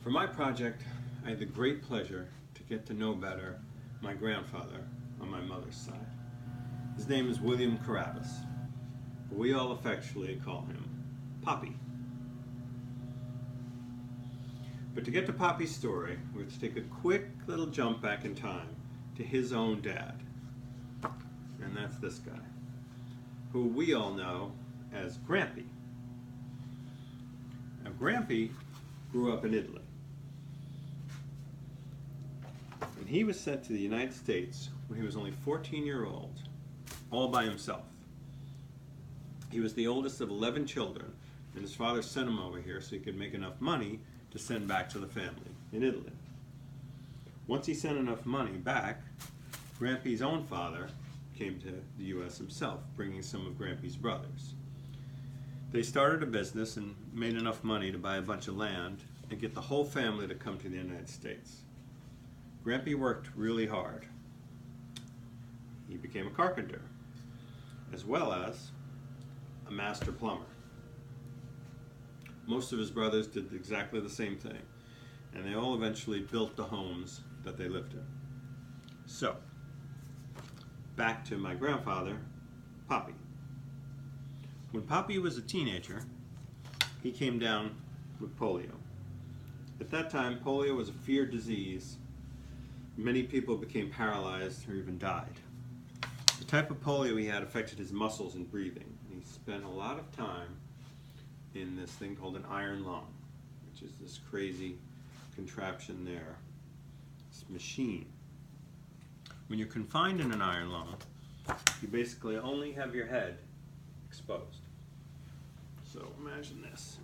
For my project, I had the great pleasure to get to know better my grandfather on my mother's side. His name is William Carabas, but we all affectionately call him Poppy. But to get to Poppy's story, we have to take a quick little jump back in time to his own dad. And that's this guy, who we all know as Grampy. Now, Grampy grew up in Italy. And he was sent to the United States when he was only 14 years old, all by himself. He was the oldest of 11 children, and his father sent him over here so he could make enough money to send back to the family in Italy. Once he sent enough money back, Grampy's own father came to the U.S. himself, bringing some of Grampy's brothers. They started a business and made enough money to buy a bunch of land and get the whole family to come to the United States. Grampy worked really hard. He became a carpenter, as well as a master plumber. Most of his brothers did exactly the same thing, and they all eventually built the homes that they lived in. So, back to my grandfather, Poppy. When Poppy was a teenager, he came down with polio. At that time, polio was a feared disease. Many people became paralyzed or even died. The type of polio he had affected his muscles and breathing. He spent a lot of time in this thing called an iron lung, which is this crazy contraption there, this machine. When you're confined in an iron lung, you basically only have your head exposed. So imagine this.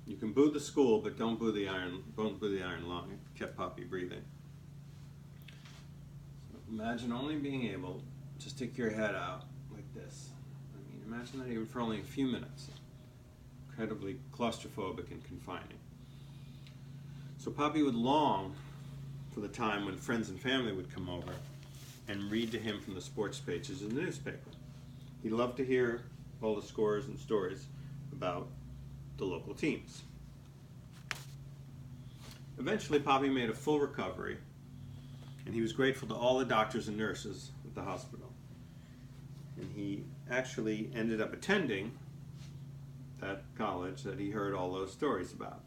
You can boo the school, but don't boo the iron lung. It kept Poppy breathing. So imagine only being able to stick your head out like this. I mean, imagine that even for only a few minutes. Incredibly claustrophobic and confining. So Poppy would long for the time when friends and family would come over and read to him from the sports pages in the newspaper. He loved to hear all the scores and stories about the local teams. Eventually, Poppy made a full recovery, and he was grateful to all the doctors and nurses at the hospital. And he actually ended up attending that college that he heard all those stories about.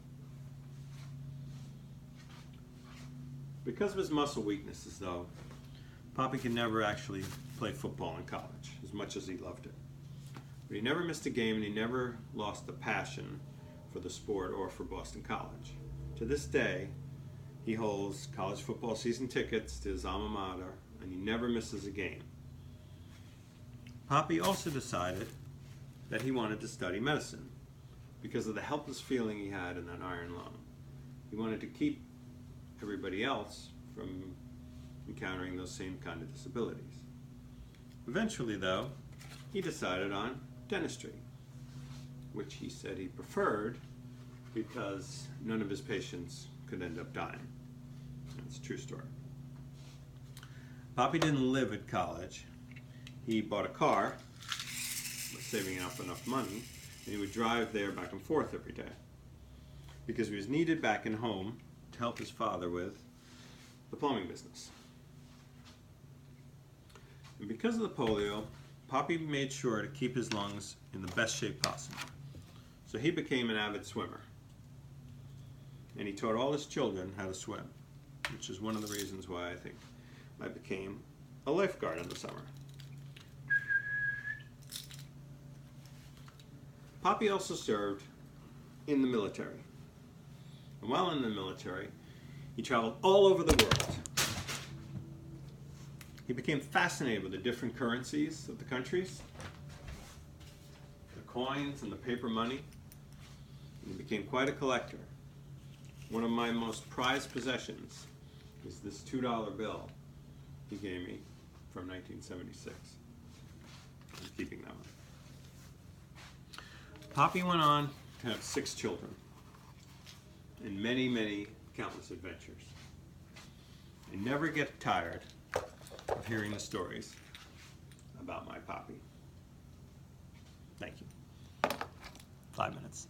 Because of his muscle weaknesses, though, Poppy could never actually play football in college, as much as he loved it. But he never missed a game, and he never lost the passion for the sport or for Boston College. To this day, he holds college football season tickets to his alma mater, and he never misses a game. Poppy also decided that he wanted to study medicine because of the helpless feeling he had in that iron lung. He wanted to keep everybody else from encountering those same kind of disabilities. Eventually, though, he decided on dentistry, which he said he preferred because none of his patients could end up dying. That's a true story. Poppy didn't live at college. He bought a car, was saving up enough money, and he would drive there back and forth every day because he was needed back in home to help his father with the plumbing business. And because of the polio, Poppy made sure to keep his lungs in the best shape possible. So he became an avid swimmer. And he taught all his children how to swim, which is one of the reasons why I think I became a lifeguard in the summer. Poppy also served in the military. And while in the military, he traveled all over the world. He became fascinated with the different currencies of the countries, the coins and the paper money, and he became quite a collector. One of my most prized possessions is this $2 bill he gave me from 1976. I'm keeping that one. Poppy went on to have 6 children and many, many countless adventures. I never get tired of hearing the stories about my Poppy. Thank you. 5 minutes.